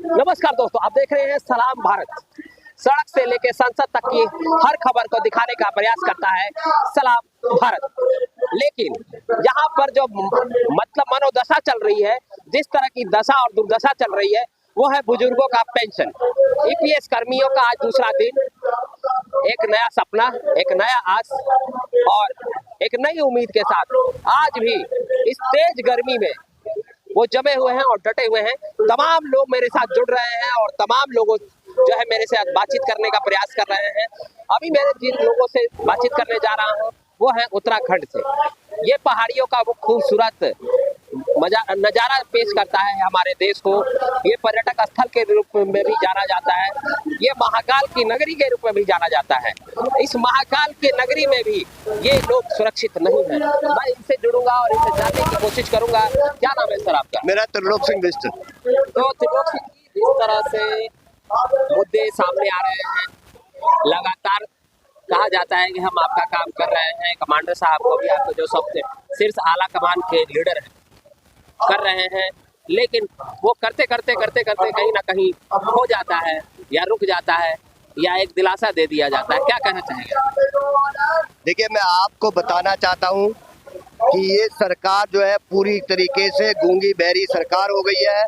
नमस्कार दोस्तों, आप देख रहे हैं सलाम भारत। सड़क से लेकर संसद तक की हर खबर को दिखाने का प्रयास करता है सलाम भारत। लेकिन यहाँ पर जो मतलब मनोदशा चल रही है, जिस तरह की दशा और दुर्दशा चल रही है, वो है बुजुर्गों का पेंशन। ईपीएस कर्मियों का आज दूसरा दिन, एक नया सपना, एक नया आस और एक नई उम्मीद के साथ आज भी इस तेज गर्मी में वो जमे हुए हैं और डटे हुए हैं। तमाम लोग मेरे साथ जुड़ रहे हैं और तमाम लोगों जो है मेरे से बातचीत करने का प्रयास कर रहे हैं। अभी मैं जिन लोगों से बातचीत करने जा रहा हूँ वो है उत्तराखंड से। ये पहाड़ियों का वो खूबसूरत नजारा पेश करता है हमारे देश को। ये पर्यटक स्थल के रूप में भी जाना जाता है, ये महाकाल की नगरी के रूप में भी जाना जाता है। इस महाकाल की नगरी में भी ये लोग सुरक्षित नहीं है। मैं इनसे जुड़ूंगा और इनसे जानने की कोशिश करूंगा। क्या नाम है सर आपका? मेरा त्रिलोक सिंह बिष्ट। तो त्रिलोक सिंह जी, इस तरह से मुद्दे सामने आ रहे हैं, लगातार कहा जाता है कि हम आपका काम कर रहे हैं। कमांडर साहब को भी, आपको जो सबसे शीर्ष आला कमान के लीडर हैं, कर रहे हैं, लेकिन वो करते करते कहीं ना कहीं हो जाता है या रुक जाता है या एक दिलासा दे दिया जाता है। क्या कहना चाहेंगे? देखिए, मैं आपको बताना चाहता हूँ कि ये सरकार जो है पूरी तरीके से गूंगी बहरी सरकार हो गई है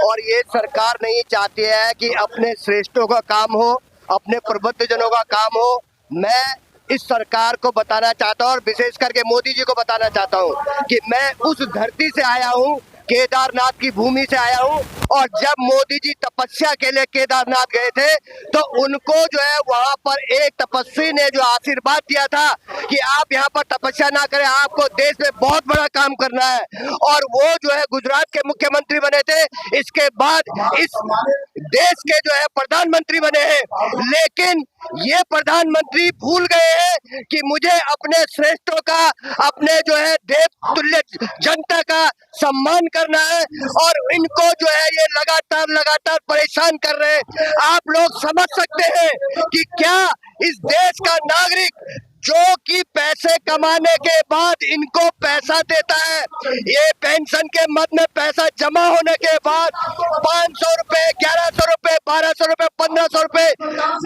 और ये सरकार नहीं चाहती है कि अपने श्रेष्ठों का काम हो, अपने प्रबुद्ध जनों का काम हो। मैं इस सरकार को बताना चाहता हूँ और विशेष करके मोदी जी को बताना चाहता हूँ कि मैं उस धरती से आया हूँ, केदारनाथ की भूमि से आया हूँ। और जब मोदी जी तपस्या के लिए केदारनाथ गए थे तो उनको जो है वहां पर एक तपस्वी ने जो आशीर्वाद दिया था कि आप यहाँ पर तपस्या ना करें, आपको देश में बहुत बड़ा काम करना है। और वो जो है गुजरात के मुख्यमंत्री बने थे, इसके बाद इस देश के जो है प्रधानमंत्री बने हैं। लेकिन ये प्रधानमंत्री भूल गए हैं कि मुझे अपने श्रेष्ठों का, अपने जो है देव तुल्य जनता का सम्मान करना है और इनको जो है ये लगातार परेशान कर रहे हैं। आप लोग समझ सकते हैं कि क्या इस देश का नागरिक जो कि पैसे कमाने के बाद इनको पैसा देता है, ये पेंशन के मद में पैसा जमा होने के बाद 500 रुपए, 1100 रुपए, 1200 रुपए, 1500 रुपए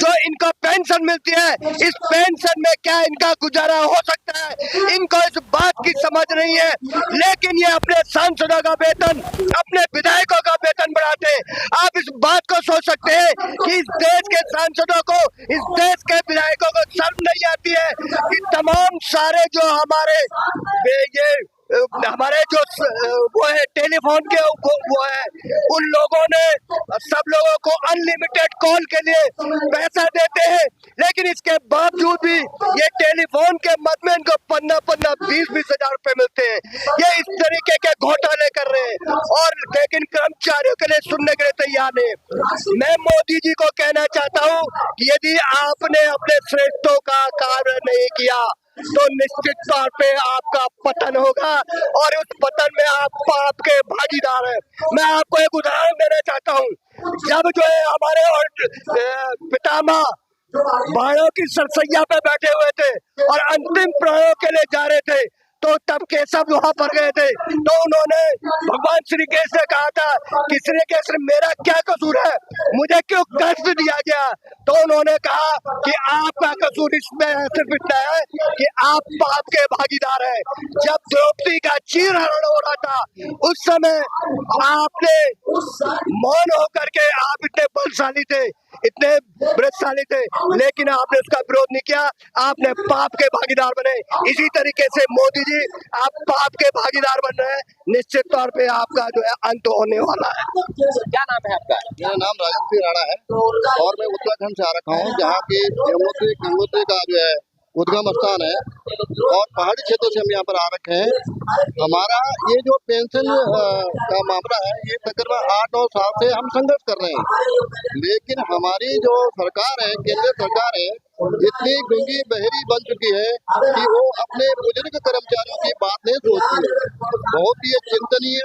जो इनको पेंशन मिलती है, इस पेंशन में क्या इनका गुजारा हो सकता है? इनको इस बात की समझ नहीं है। लेकिन ये अपने सांसदों का वेतन, अपने विधायकों का वेतन बढ़ाते हैं। आप इस बात को सोच सकते हैं कि इस देश के सांसदों को, इस देश के विधायकों को शर्म नहीं आती है कि तमाम सारे जो हमारे जो वो है टेलीफोन के वो है, उन लोगों ने सब लोगों को अनलिमिटेड कॉल के लिए पैसा देते हैं, लेकिन इसके बावजूद भी ये टेलीफोन के मद में इनको 15-20 हजार रुपए मिलते हैं। ये इस तरीके के घोटाले कर रहे हैं और लेकिन कर्मचारियों के लिए सुनने के लिए तैयार नहीं। मैं मोदी जी को कहना चाहता हूँ कि यदि आपने अपने श्रेष्ठों का कार्य नहीं किया तो निश्चित तौर पे आपका पतन होगा और उस पतन में आप आपके भागीदार हैं। मैं आपको एक उदाहरण देना चाहता हूँ। जब जो है हमारे और पितामह बाणों की सरसैया पे बैठे हुए थे और अंतिम प्राणों के लिए जा रहे थे, तो तब केशव वहां पर गए थे, तो उन्होंने भगवान श्री कृष्ण से कहा था कि श्री कृष्ण मेरा क्या कसूर है, मुझे क्यों कष्ट दिया गया? तो उन्होंने कहा कि आपका कसूर इसमें सिर्फ इतना है कि आप पाप के भागीदार हैं। जब द्रौपदी का चीरहरण हो रहा था उस समय आपने मौन होकर के, आप इतने बलशाली थे, इतने बलशाली थे, लेकिन आपने उसका विरोध नहीं किया, आपने पाप के भागीदार बने। इसी तरीके से मोदी जी, आप पाप के भागीदार बन रहे हैं, निश्चित तौर पे आपका जो है अंत होने वाला है। क्या नाम है आपका? मेरा नाम राजन सिंह राणा है और मैं उत्तराखंड से आ रखा हूँ, जहाँ की गंगोत्री का जो है उद्गम स्थान है और पहाड़ी क्षेत्रों से हम यहाँ पर आ रखे हैं। हमारा ये जो पेंशन का मामला है, ये तकरीबन 8-9 साल से हम संघर्ष कर रहे हैं, लेकिन हमारी जो सरकार है, केंद्र सरकार है, इतनी गूंगी बहरी बन चुकी है कि वो अपने बुजुर्ग कर्मचारियों की बात नहीं सोचती है। बहुत ही चिंतनीय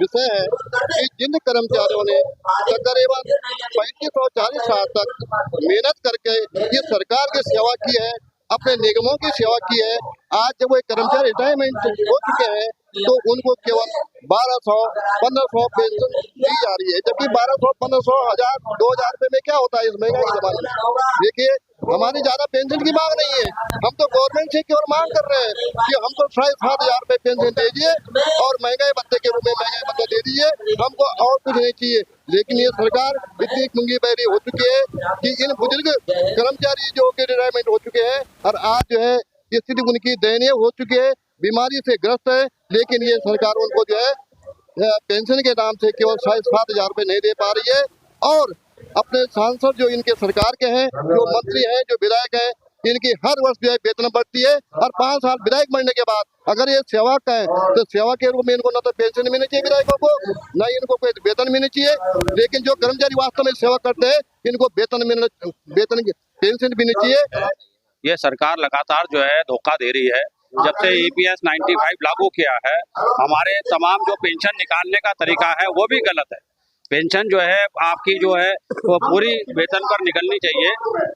विषय है कि जिन कर्मचारियों ने तकरीबन 35 और 40 साल तक मेहनत करके इस सरकार की सेवा की है, अपने निगमों की सेवा की है, आज जब वो कर्मचारी रिटायरमेंट हो चुके हैं तो उनको केवल 1200 1500 पेंशन दी जा रही है, जबकि 1200 1500 1000 2000 रुपए में क्या होता है इस महंगाई के जमाने में। देखिए, हमारी ज्यादा पेंशन की मांग नहीं है, हम तो गवर्नमेंट से केवल मांग कर रहे हैं कि हमको 7,500 रुपए पेंशन दीजिए और महंगाई भत्ते के रूप में महंगाई भत्ता दे दीजिए, हमको और कुछ नहीं चाहिए। लेकिन ये सरकार इतनी मुंगी बहरी हो चुकी है कि इन बुजुर्ग कर्मचारी जो कि रिटायरमेंट हो चुके हैं और आज जो है स्थिति उनकी दयनीय हो चुकी है, बीमारी से ग्रस्त है, लेकिन ये सरकार उनको जो है पेंशन के नाम से केवल 7,500 रुपए नहीं दे पा रही है। और अपने सांसद जो इनके सरकार के हैं, जो मंत्री हैं, जो विधायक हैं, इनकी हर वर्ष जो है वेतन बढ़ती है और 5 साल विधायक बनने के बाद अगर ये सेवक है तो सेवा के रूप में इनको न तो पेंशन मिलनी चाहिए विधायकों को, न इनको कोई वेतन मिलनी चाहिए। लेकिन जो कर्मचारी वास्तव में सेवा करते हैं इनको वेतन पेंशन मिलनी चाहिए। ये सरकार लगातार जो है धोखा दे रही है। जब से EPS 95 लागू किया है, हमारे तमाम जो पेंशन निकालने का तरीका है वो भी गलत है। पेंशन जो है आपकी जो है वो पूरी वेतन पर निकलनी चाहिए,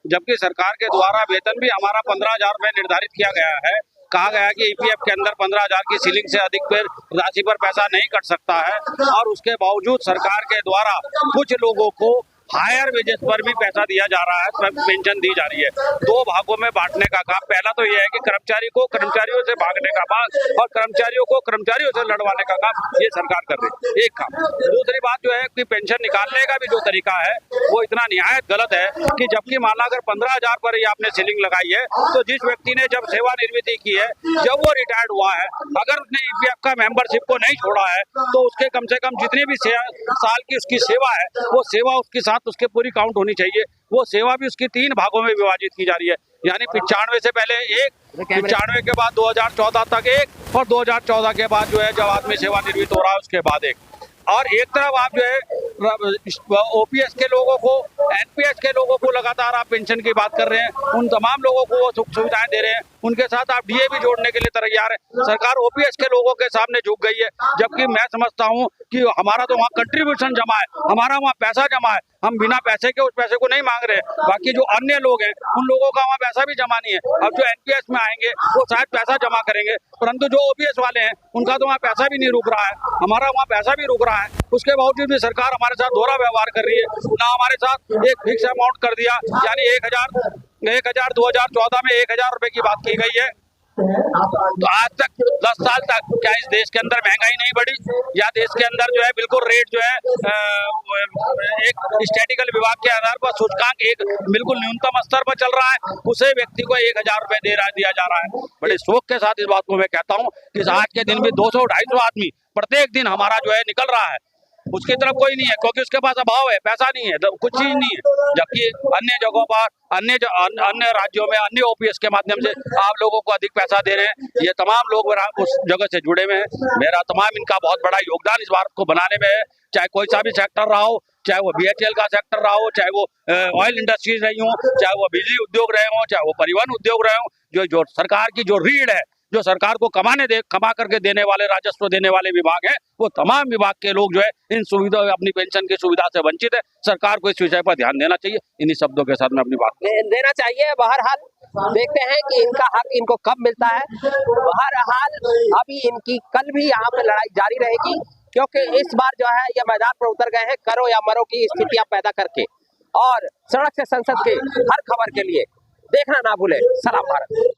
जबकि सरकार के द्वारा वेतन भी हमारा 15,000 रुपए निर्धारित किया गया है। कहा गया है कि EPF के अंदर 15,000 की सीलिंग से अधिक राशि पर पैसा नहीं कट सकता है, और उसके बावजूद सरकार के द्वारा कुछ लोगों को हायर वेजेस पर भी पैसा दिया जा रहा है, पेंशन दी जा रही है। 2 भागों में बांटने का काम, पहला तो यह है कि कर्मचारी को कर्मचारियों से भागने का भाग और कर्मचारियों को कर्मचारियों से लड़वाने का काम ये सरकार कर रही है, एक काम। दूसरी बात जो है कि पेंशन निकालने का भी जो तरीका है वो इतना निहायत गलत है कि जबकि माना अगर 15,000 पर ही आपने सीलिंग लगाई है, तो जिस व्यक्ति ने जब सेवानिवृत्ति की है, जब वो रिटायर्ड हुआ है, अगर उसने EPF का मेंबरशिप को नहीं छोड़ा है तो उसके कम से कम जितनी भी साल की उसकी सेवा है वो सेवा उसके साथ उसके पूरी काउंट होनी चाहिए। वो सेवा भी उसकी 3 भागों में विभाजित की जा रही है, यानी 95 से पहले 1, 95 के बाद 2014 तक 1 और 2014 के बाद जो है जब आदमी सेवानिवृत्त हो रहा है उसके बाद 1। और एक तरफ आप जो है OPS के लोगों को, NPS के लोगों को लगातार आप पेंशन की बात कर रहे हैं, उन तमाम लोगों को वो सुख सुविधाएं दे रहे हैं, उनके साथ आप DA भी जोड़ने के लिए तैयार है। सरकार OPS के लोगों के सामने झुक गई है, जबकि मैं समझता हूं कि हमारा तो वहाँ कंट्रीब्यूशन जमा है, हमारा वहाँ पैसा जमा है, हम बिना पैसे के उस पैसे को नहीं मांग रहे। बाकी जो अन्य लोग हैं उन लोगों का वहाँ पैसा भी जमा नहीं है। अब जो NPS में आएंगे वो शायद पैसा जमा करेंगे, परंतु जो OPS वाले हैं उनका तो वहाँ पैसा भी नहीं रुक रहा है, हमारा वहाँ पैसा भी रुक रहा है। उसके बावजूद भी सरकार हमारे साथ दोहरा व्यवहार कर रही है। ना हमारे साथ एक फिक्स अमाउंट कर दिया, यानी 1,000 2014 में 1,000 रुपए की बात की गई है, तो आज तक 10 साल तक क्या इस देश के अंदर महंगाई नहीं बढ़ी, या देश के अंदर जो है बिल्कुल रेट जो है एक स्टैटिकल विभाग के आधार पर सूचकांक एक बिल्कुल न्यूनतम स्तर पर चल रहा है, उसे व्यक्ति को 1,000 रुपए दिया जा रहा है। बड़े शौक के साथ इस बात को मैं कहता हूँ कि आज के दिन भी 200-250 आदमी प्रत्येक दिन हमारा जो है निकल रहा है, उसकी तरफ कोई नहीं है, क्योंकि उसके पास अभाव है, पैसा नहीं है, कुछ चीज नहीं है। जबकि अन्य जगहों पर, अन्य राज्यों में अन्य OPS के माध्यम से आप लोगों को अधिक पैसा दे रहे हैं। ये तमाम लोग उस जगह से जुड़े हुए हैं, मेरा तमाम इनका बहुत बड़ा योगदान इस भारत को बनाने में है। चाहे कोई सा भी सेक्टर रहा हो, चाहे वो BHEL का सेक्टर रहा हो, चाहे वो ऑयल इंडस्ट्रीज रही हो, चाहे वो बिजली उद्योग रहे हो, चाहे वो परिवहन उद्योग रहे हो, जो सरकार की जो रीढ़ है, जो सरकार को कमा करके देने वाले, राजस्व देने वाले विभाग हैं, वो तमाम विभाग के लोग जो है इन सुविधा, अपनी पेंशन की सुविधा से वंचित है। सरकार को इस विषय पर ध्यान देना चाहिए। इन्हीं शब्दों के साथ मैं अपनी बात देना चाहिए। बहरहाल देखते हैं कि इनका हक इनको कब मिलता है। बहरहाल अभी इनकी कल भी यहाँ पे लड़ाई जारी रहेगी, क्योंकि इस बार जो है ये मैदान पर उतर गए हैं करो या मरो की स्थितियां पैदा करके। और सड़क से संसद के हर खबर के लिए देखना ना भूले। सलाम भारत।